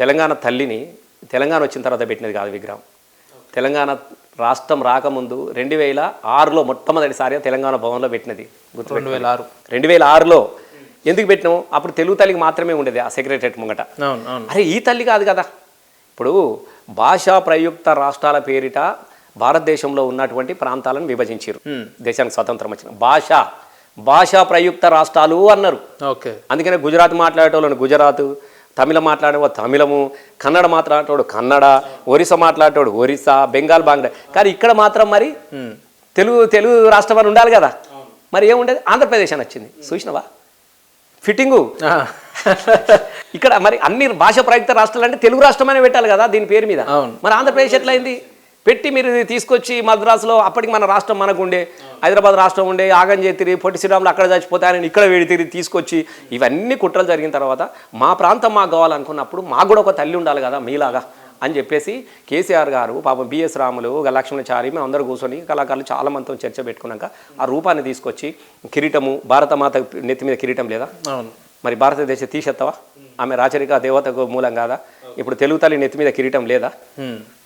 తెలంగాణ తల్లిని తెలంగాణ వచ్చిన తర్వాత పెట్టినది కాదు విగ్రహం. తెలంగాణ రాష్ట్రం రాకముందు 2006లో మొట్టమొదటిసారిగా తెలంగాణ భవన్లో పెట్టినది. 2006లో ఎందుకు పెట్టినాము? అప్పుడు తెలుగు తల్లికి మాత్రమే ఉండేది ఆ సెక్రటరేట్ ముంగట. అరే ఈ తల్లి కాదు కదా. ఇప్పుడు భాషా ప్రయుక్త రాష్ట్రాల పేరిట భారతదేశంలో ఉన్నటువంటి ప్రాంతాలను విభజించారు. దేశానికి స్వతంత్రం వచ్చిన భాషా ప్రయుక్త రాష్ట్రాలు అన్నారు. అందుకనే గుజరాత్ మాట్లాడేటోళ్ళని గుజరాత్, తమిళ మాట్లాడేవాడు తమిళము, కన్నడ మాట్లాడేటోడు కన్నడ, ఒరిస్సా మాట్లాడేటోడు ఒరిస్సా, బెంగాల్ బాంగ్లా. కానీ ఇక్కడ మాత్రం మరి తెలుగు రాష్ట్రం అని ఉండాలి కదా. మరి ఏముండేది? ఆంధ్రప్రదేశ్ అని వచ్చింది. చూసినవా ఫిట్టింగు? ఇక్కడ మరి అన్ని భాష ప్రయుక్త రాష్ట్రాలు అంటే తెలుగు రాష్ట్రమనే పెట్టాలి కదా దీని పేరు మీద. మరి ఆంధ్రప్రదేశ్ ఎట్లయింది? పెట్టి మీరు తీసుకొచ్చి మద్రాసులో అప్పటికి మన రాష్ట్రం మనకు ఉండే, హైదరాబాద్ రాష్ట్రం ఉండే, ఆగం చేతిరి పొట్టి శ్రీరాములు అక్కడ చచ్చిపోతాయని ఇక్కడ వేడితిరి తీసుకొచ్చి ఇవన్నీ కుట్రలు జరిగిన తర్వాత మా ప్రాంతం మాకు కావాలనుకున్నప్పుడు మాకు కూడా ఒక తల్లి ఉండాలి కదా మీలాగా అని చెప్పేసి కేసీఆర్ గారు పాపం బిఎస్ రాములు, లక్ష్మణచారి మేము అందరూ కూర్చొని కళాకారులు చాలా మందితో చర్చ పెట్టుకున్నాక ఆ రూపాన్ని తీసుకొచ్చి కిరీటము, భారతమాత నెత్తి మీద కిరీటం లేదా? మరి భారతదేశ తీసేస్తావా? ఆమె రాచరిక దేవతకు మూలం కాదా? ఇప్పుడు తెలుగు తల్లి నెత్తి మీద కిరీటం లేదా?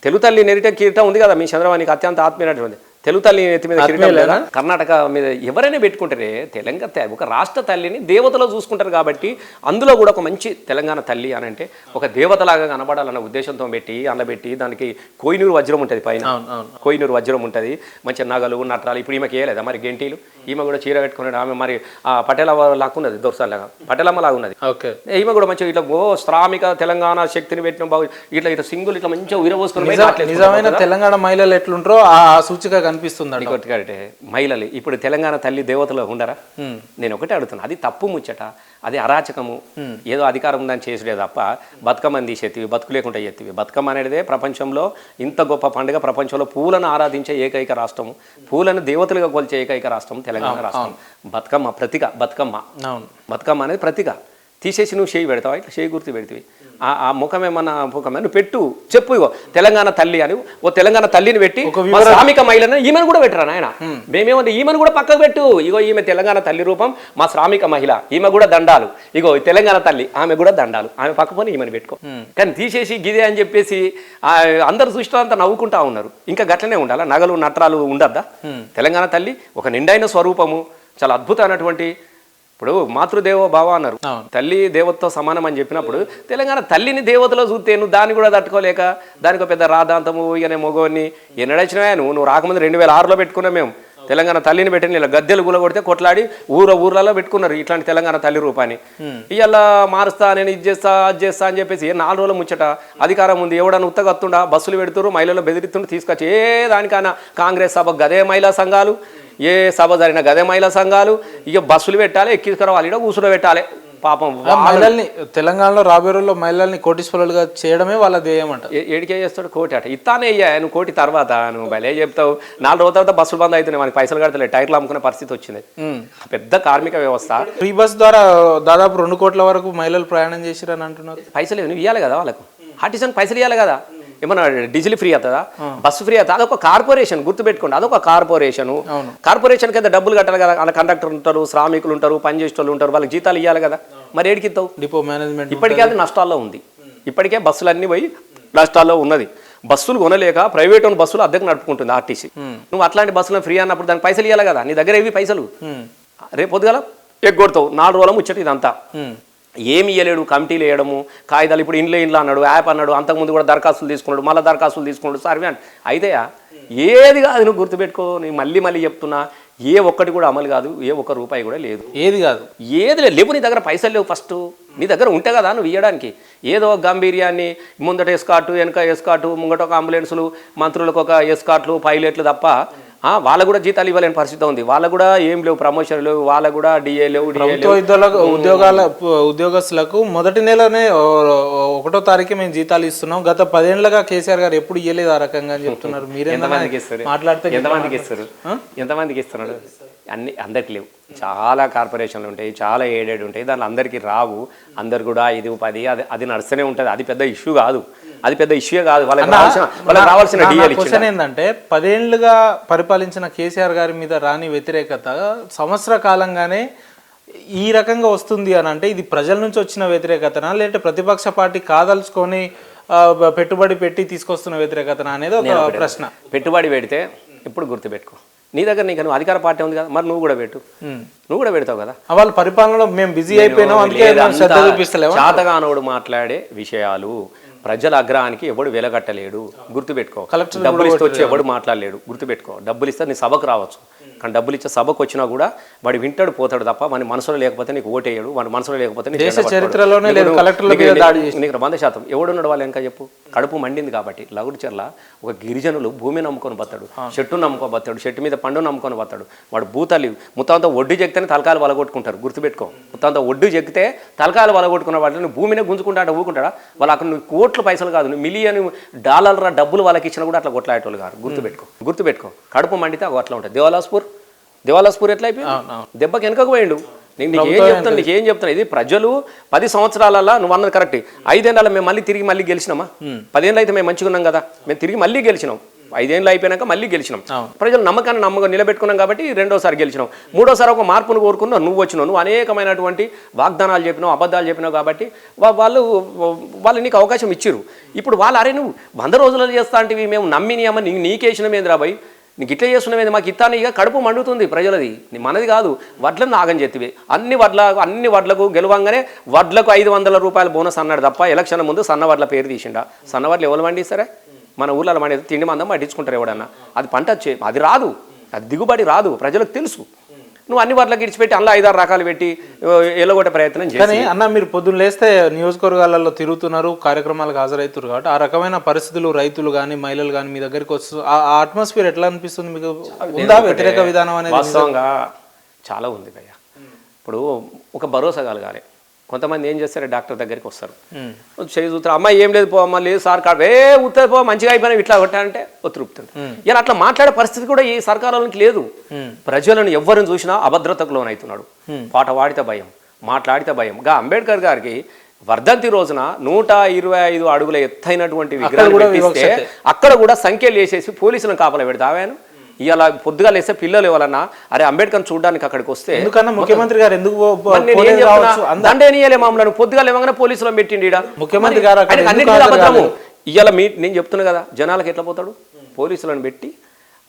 తెలుగు తల్లి నెత్తి కిరీటం ఉంది కదా మీ చంద్రబాబుకి అత్యంత ఆత్మీయమైనటువంటి తెలుగు తల్లి నెత్తి మీద కిరీటం లేదా? కర్ణాటక మీద ఎవరైనా పెట్టుకుంటారే. తెలంగాణ ఒక రాష్ట్ర తల్లిని దేవతలో చూసుకుంటారు కాబట్టి అందులో కూడా ఒక మంచి తెలంగాణ తల్లి అని అంటే ఒక దేవతలాగా కనబడాలన్న ఉద్దేశంతో పెట్టి అందబెట్టి దానికి కోహినూరు వజ్రం ఉంటుంది, పైన కోహినూరు వజ్రం ఉంటుంది, మంచి నగలు నట్రాలు. ఇప్పుడు ఈమెకి వేయలేదా మరి గెంటీలు? ఈమె కూడా చీర పెట్టుకున్నాడు. ఆమె మరి ఆ పటేలమ్మ లాగా ఉన్నది, దొరసాలాగా పటేలమ్మ లాగా ఉన్నది. ఈమె కూడా మంచిగా ఇట్లా శ్రామిక తెలంగాణ శక్తిని పెట్టిన బాగు ఇట్లా సింగులు ఇట్లా మంచిగా ఉరవోసుకుని. నిజమైన తెలంగాణ మహిళలు ఎట్లుంటారో ఆ సూచిక కనిపిస్తుంది. ఇంకొకటి మహిళలు ఇప్పుడు తెలంగాణ తల్లి దేవతలో ఉండరా? నేను ఒకటే అడుగుతున్నా. అది తప్పు ముచ్చట, అది అరాచకము. ఏదో అధికారం ఉందని చేసుడే తప్ప బతుకమ్మని తీసేతివి, బతుకు లేకుండా చేతివి. బతుకమ్మ అనేదే ప్రపంచంలో ఇంత గొప్ప పండుగ. ప్రపంచంలో పూలను ఆరాధించే ఏకైక రాష్ట్రము, పూలను దేవతలుగా కొలిచే ఏకైక రాష్ట్రం తెలంగాణ రాష్ట్రం. బతుకమ్మ ప్రతీక. బతుకమ్మ అనేది ప్రతీక. తీసేసి నువ్వు చేయి పెడతావా? ఇట్లా చేయి గుర్తు పెడితే ఆ ముఖం ఏమన్నా ముఖమే నువ్వు పెట్టు, చెప్పు ఇగో తెలంగాణ తల్లి అని. ఓ తెలంగాణ తల్లిని పెట్టి శ్రామిక మహిళను ఈమెను కూడా పెట్టరా నాయన? మేమేమంటే ఈమెను కూడా పక్కకు పెట్టు. ఇగో ఈమె తెలంగాణ తల్లి రూపం, మా శ్రామిక మహిళ, ఈమె కూడా దండాలు. ఇగో తెలంగాణ తల్లి, ఆమె కూడా దండాలు. ఆమె పక్కపోని ఈమెను పెట్టుకో. కానీ తీసేసి గిదే అని చెప్పేసి అందరు చూసినంతా నవ్వుకుంటా ఉన్నారు. ఇంకా గట్లనే ఉండాలా? నగలు నట్రాలు ఉండద్దా? తెలంగాణ తల్లి ఒక నిండైన స్వరూపము, చాలా అద్భుతమైనటువంటి. ఇప్పుడు మాతృదేవో భావ అన్నారు, తల్లి దేవతతో సమానం అని చెప్పినప్పుడు తెలంగాణ తల్లిని దేవతలో చూస్తే నువ్వు దాన్ని కూడా తట్టుకోలేక దానికి పెద్ద రాధాంతము ఇకనే మొగోని ఎన్నడచ్చినా నువ్వు రాకముందు 2006లో పెట్టుకున్నాం మేము. తెలంగాణ తల్లిని పెట్టిన ఇలా గద్దెలు గులగొడితే కొట్లాడి ఊర్లలో పెట్టుకున్నారు ఇట్లాంటి తెలంగాణ తల్లి రూపాన్ని. ఇవాళ మారుస్తా, నేను ఇది చేస్తా అది చేస్తా అని చెప్పేసి 4 రోజుల ముచ్చట. అధికారం ఉంది, ఎవడన్నా ఉత్తగత్తుండా? బస్సులు పెడుతున్నారు, మహిళలు బెదిరిస్తుండ్రు, తీసుకొచ్చి ఏ దానికైనా కాంగ్రెస్ సభ గదే మహిళా సంఘాలు, ఏ సభ జరిగిన గదే మహిళా సంఘాలు. ఇక బస్సులు పెట్టాలి, ఎక్కించుకురావాలి, ఇక్కడ కూర్చుని పెట్టాలి. పాపం మహిళల్ని తెలంగాణలో రాబోయే రోజుల్లో మహిళల్ని కోటీశ్వరులుగా చేయడమే వాళ్ళ ధ్యేయం అంట. ఏడికే చేస్తాడు? కోటి అట ఇస్తానే అయ్యా నువ్వు. కోటి తర్వాత నువ్వు భలే చెప్తావు. 4 రోజుల తర్వాత బస్సులు బంద్ అవుతున్నాయి, మనకి పైసలు కడతలేదు, టైర్లు అమ్ముకునే పరిస్థితి వచ్చింది. పెద్ద కార్మిక వ్యవస్థ. ఫ్రీ బస్ ద్వారా దాదాపు 2 కోట్ల వరకు మహిళలు ప్రయాణం చేసిరని అంటున్నారు. పైసలు నువ్వు ఇవ్వాలి కదా వాళ్ళకు, ఆర్టిజన్ పైసలు ఇవ్వాలి కదా. ఏమన్నా డీజిల్ ఫ్రీ అవుతుందా? బస్సు ఫ్రీ అవుతుంది? అదొక కార్పొరేషన్, గుర్తుపెట్టుకోండి, అదొక కార్పొరేషన్. కార్పొరేషన్ కింద డబ్బులు కట్టాలి కదా. అలా కండక్టర్ ఉంటారు, శ్రామికులు ఉంటారు, పనిచేసే వాళ్ళు ఉంటారు, వాళ్ళకి జీతాలు ఇవ్వాలి కదా. మరి ఏడికిస్తావు? డిపో మేనేజ్మెంట్ ఇప్పటికే అది నష్టాల్లో ఉంది. ఇప్పటికే బస్సులన్నీ పోయి నష్టాల్లో ఉన్నది. బస్సులు కొనలేక ప్రైవేట్ ఉన్న బస్సులు అద్దెకు నడుపుకుంటుంది ఆర్టీసీ. నువ్వు అట్లాంటి బస్సులను ఫ్రీ అన్నప్పుడు దానికి పైసలు ఇవ్వాలి కదా. నీ దగ్గర ఏవి పైసలు? రేపు పొద్దుగల ఎగ్గొడతావు. 4 రోజుల ముచ్చట ఇదంతా. ఏమి ఇవ్వలేడు, కమిటీలు వేయడము, కాగితాలు. ఇప్పుడు ఇండ్లు అన్నాడు, యాప్ అన్నాడు, అంతకుముందు కూడా దరఖాస్తులు తీసుకున్నాడు, మళ్ళీ దరఖాస్తులు తీసుకున్నాడు, సర్వే అంటే అయితే ఏది కాదు. నువ్వు గుర్తుపెట్టుకో, నేను మళ్ళీ చెప్తున్నా, ఏ ఒక్కటి కూడా అమలు కాదు, ఏ ఒక్క రూపాయి కూడా లేదు. ఏది కాదు, ఏది లేవు. నీ దగ్గర పైసలు లేవు. ఫస్ట్ నీ దగ్గర ఉంటే కదా నువ్వు ఇవ్వడానికి. ఏదో గంభీర్యాన్ని ముందట ఎస్కాటు, వెనక ఎస్కాటు, ముంగట ఒక అంబులెన్సులు, మంత్రులకు ఒక ఎస్కాట్లు, పైలట్లు తప్ప వాళ్ళకు కూడా జీతాలు ఇవ్వలేని పరిస్థితి ఉంది. వాళ్ళకు కూడా ఏం లేవు, ప్రమోషన్ లేవు, వాళ్ళకు కూడా డిఏ లేవు. ఉద్యోగస్తులకు మొదటి నెలనే 1వ తారీఖు మేము జీతాలు ఇస్తున్నాం. గత 10 ఏళ్లుగా కేసీఆర్ గారు ఎప్పుడు ఇవ్వలేదు ఆ రకంగా అని చెప్తున్నారు. మీరు ఎంతమందికి ఇస్తారు? మాట్లాడితే ఎంతమందికి ఇస్తున్నాడు? అందరికి లేవు. చాలా కార్పొరేషన్లు ఉంటాయి, చాలా ఎయిడెడ్ ఉంటాయి, దాంట్లో అందరికీ రావు. అందరు కూడా 5, 10 అది నడుస్తూనే ఉంటుంది. అది పెద్ద ఇష్యూ కాదు, అది పెద్ద ఇష్యూ కాదు. వాళ్ళకి రావాల్సిన క్వశ్చన్ ఏంటంటే 10 ఏళ్లుగా పరిపాలించిన కేసీఆర్ గారి మీద రాని వ్యతిరేకత సంవత్సర కాలంగానే ఈ రకంగా వస్తుంది అని అంటే ఇది ప్రజల నుంచి వచ్చిన వ్యతిరేకతనా లేదంటే ప్రతిపక్ష పార్టీ కాదలుచుకొని పెట్టుబడి పెట్టి తీసుకొస్తున్న వ్యతిరేకతనా అనేది ఒక ప్రశ్న. పెట్టుబడి పెడితే ఇప్పుడు గుర్తుపెట్టుకో, నీ దగ్గర నువ్వు అధికార పార్టీ ఉంది కదా, మరి నువ్వు కూడా పెట్టు, నువ్వు కూడా పెడతావు కదా. వాళ్ళ పరిపాలనలో మేము బిజీ అయిపోయినాం అందుకే శ్రద్ధ చూపిస్తలేము. చాతగానోడు మాట్లాడే విషయాలు ప్రజల అగ్రహానికి ఎవడు వెలగట్టలేడు, గుర్తుపెట్టుకో. డబ్బులు ఇస్తే వచ్చి ఎవడు మాట్లాడలేడు, గుర్తుపెట్టుకో. డబ్బులు ఇస్తే నీ సభకు రావచ్చు, కానీ డబ్బులు ఇచ్చే సభకు వచ్చినా కూడా వాడు వింటాడు పోతాడు తప్ప వాడి మనసులో లేకపోతే నీకు ఓటేయడు, వాడి మనసులో లేకపోతే చరిత్రలోనే లేదు. నీకు 100% ఎవడున్నాడు వాళ్ళు ఇంకా చెప్పు. కడుపు మండింది కాబట్టి లగుడిచెర్ల ఒక గిరిజనులు భూమి నమ్ముకొని బతాడు, చెట్టు నమ్ముకొని బతాడు, చెట్టు మీద పండు నమ్ముకొని బతాడు. వాడు భూతలి మొత్తంతో ఒడ్డు చెక్కితేనే తలకాయలు వలగొట్టుకుంటారు, గుర్తుపెట్టుకో. మొత్తంతో ఒడ్డు చెక్కితే తలకాయలు వలగొట్టుకున్న వాటిని భూమినే గుంజుకుంటాడు, ఊకుంటాడా. వాళ్ళు అక్కడ నువ్వు కోట్ల పైసలు కాదు, నువ్వు మిలియన్ డాలర్ల డబ్బులు వాళ్ళకి ఇచ్చినా కూడా అట్లా కొట్లాడేటోళ్ళు కాదు, గుర్తుపెట్టుకో. కడుపు మండితే అట్లా ఉంటుంది. దేవాలాస్పూర్ ఎట్లా అయిపోయింది, దెబ్బకి వెనకకు పోయిండు. నీకేం చెప్తాను ఇది ప్రజలు 10 సంవత్సరాలలో నువ్వు అన్నది కరెక్ట్. 5 ఏళ్ళ మేము మళ్ళీ గెలిచినామా? 10 ఏళ్ళు అయితే మేము మంచిగా ఉన్నాం కదా, మేము తిరిగి మళ్ళీ గెలిచినాం. 5 ఏళ్ళు అయిపోయినాక మళ్ళీ గెలిచినాం. ప్రజలు నమ్మకాన్ని నిలబెట్టుకున్నాం కాబట్టి 2వసారి గెలిచినాం. 3వసారి ఒక మార్పును కోరుకున్నావు, నువ్వు వచ్చినావు, నువ్వు అనేకమైనటువంటి వాగ్దానాలు చెప్పినావు, అబద్ధాలు చెప్పినావు కాబట్టి వాళ్ళు నీకు అవకాశం ఇచ్చిరు. ఇప్పుడు వాళ్ళు అరే నువ్వు 100 రోజులలో చేస్తా అంటే మేము నమ్మినామా, నీకేసినాం ఏంది రాబాయి, నీకు ఇట్లా చేస్తున్నామేది, మాకు ఇత్తాను ఇక కడుపు మండుతుంది ప్రజలది, మనది కాదు. వడ్లను నాగం చేతివి, అన్ని వడ్లకు గెలవంగానే వడ్లకు 500 రూపాయల బోనస్ అన్నాడు తప్ప ఎలక్షన్ ముందు సన్నవడ్ల పేరు తీసిండా. సన్నవడ్లు ఎవరు పండిస్తారే? మన ఊళ్ళలో పండి తిండి మందం పట్టించుకుంటారు ఎవడన్నా. అది పంట అది రాదు, అది దిగుబడి రాదు, ప్రజలకు తెలుసు. నువ్వు అన్ని వడ్లకు ఇడిచిపెట్టి అందులో 5-6 రకాలు పెట్టి ఎల్లగొట్టే ప్రయత్నం చేసి. అన్న మీరు పొద్దున్న లేస్తే నియోజకవర్గాలలో తిరుగుతున్నారు, కార్యక్రమాలకు హాజరవుతారు కాబట్టి ఆ రకమైన పరిస్థితులు రైతులు కానీ మహిళలు కానీ మీ దగ్గరికి వస్తు ఆ అట్మాస్ఫియర్ ఎట్లా అనిపిస్తుంది మీకు? ఉందా వ్యతిరేక విధానం అనేది? వాస్తవంగా చాలా ఉంది భయ్య. ఇప్పుడు ఒక భరోసా కలగాలి. కొంతమంది ఏం చేస్తారు, డాక్టర్ దగ్గరికి వస్తారు, చేయి చూస్తారు, అమ్మాయి ఏం లేదు పో, అమ్మ లేదు సార్ కాదు, ఉత్తర పో మంచిగా అయిపోయినా ఇట్లా కొట్టాలంటే ఒత్తిరుపుతుంది. ఇలా అట్లా మాట్లాడే పరిస్థితి కూడా ఈ సర్కారులకు లేదు. ప్రజలను ఎవరిని చూసినా అభద్రతకు లోనవుతున్నాడు. పాట వాడితే భయం, మాట్లాడితే భయం. అంబేద్కర్ గారికి వర్ధంతి రోజున 125 అడుగుల ఎత్తైనటువంటి విగ్రహాలు పెట్టిస్తే అక్కడ కూడా సంఖ్యలు వేసేసి పోలీసులను కాపలా పెడతావాను. ఇలా పొద్దుగా లేస్తే పిల్లలు ఎవరన్నా అరే అంబేద్కర్ చూడడానికి అక్కడికి వస్తే ముఖ్యమంత్రి గారు ఎందుకు దండేనియలే మామూలు పొద్దుగా లేవగానే పోలీసులను పెట్టిండి. ముఖ్యమంత్రి గారు ఇవాళ నేను చెప్తున్నా కదా, జనాలకు ఎట్లా పోతాడు? పోలీసులను పెట్టి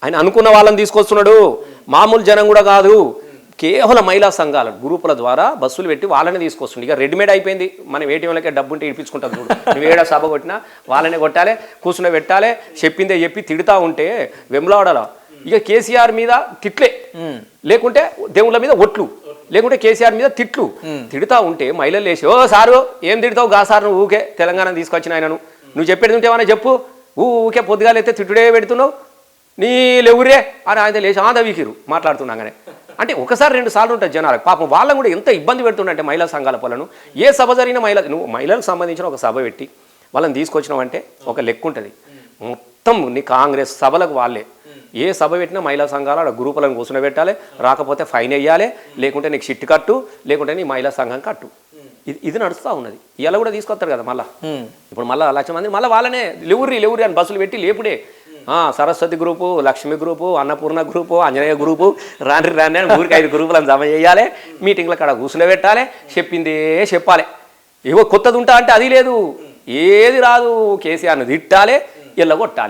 ఆయన అనుకున్న వాళ్ళని తీసుకొస్తున్నాడు. మామూలు జనం కూడా కాదు, కేవలం మహిళా సంఘాల గ్రూపుల ద్వారా బస్సులు పెట్టి వాళ్ళని తీసుకొస్తుంది. ఇక రెడీమేడ్ అయిపోయింది. మనం ఏటీఎంలకే డబ్బు ఉంటే ఇడిపించుకుంటాం చూడు. నువ్వు ఏడా సభ కొట్టినా వాళ్ళనే కొట్టాలి, కూర్చుని పెట్టాలి, చెప్పిందే చెప్పి తిడతా ఉంటే వెంబలాడాల. ఇక కేసీఆర్ మీద తిట్లే, లేకుంటే దేవుళ్ళ మీద ఒట్లు, లేకుంటే కేసీఆర్ మీద తిట్లు. తిడతా ఉంటే మహిళలు లేచి ఓ సారు ఏం తిడతావు గా సార్, నువ్వు ఊకే తెలంగాణ తీసుకొచ్చిన ఆయనను, నువ్వు చెప్పేది ఉంటేమన్నా చెప్పు, ఊకే పొద్దుగాలైతే తిట్టుడే పెడుతున్నావు, నీ లేవురే అని ఆయన లేచి ఆదవికిరు మాట్లాడుతున్నాగానే. అంటే ఒకసారి 2 సార్లు ఉంటుంది జనాలకు. పాపం వాళ్ళని కూడా ఎంత ఇబ్బంది పెడుతుండే మహిళా సంఘాల పనులను. ఏ సభ జరిగిన నువ్వు మహిళలకు సంబంధించిన ఒక సభ పెట్టి వాళ్ళని తీసుకొచ్చినావంటే ఒక లెక్క ఉంటుంది. మొత్తం నీ కాంగ్రెస్ సభలకు వాళ్ళే. ఏ సభ పెట్టినా మహిళా సంఘాలు ఆడ గ్రూపులను కూర్చునబెట్టాలి, రాకపోతే ఫైన్ వేయాలి, లేకుంటే నీకు షిట్ కట్టు, లేకుంటే నీ మహిళా సంఘం కట్టు. ఇది నడుస్తూ ఉన్నది. ఇలా కూడా తీసుకొస్తారు కదా మళ్ళీ. ఇప్పుడు మళ్ళీ 1,00,000 మంది మళ్ళీ వాళ్ళనే లేవురి అని బస్సులు పెట్టి లేపుడే. Saraswati group, Lakshmi group, Annapurna group, Anjaneya group, రాని అని ఊరికి 5 గ్రూపులను జమ చేయాలి, మీటింగ్ల కాడ కూర్చునబెట్టాలి, చెప్పిందే చెప్పాలి. ఏవో కొత్తది ఉంటా అంటే అది లేదు, ఏది రాదు. కేసీఆర్ని తిట్టాలి, ఎల్లగొట్టాలి.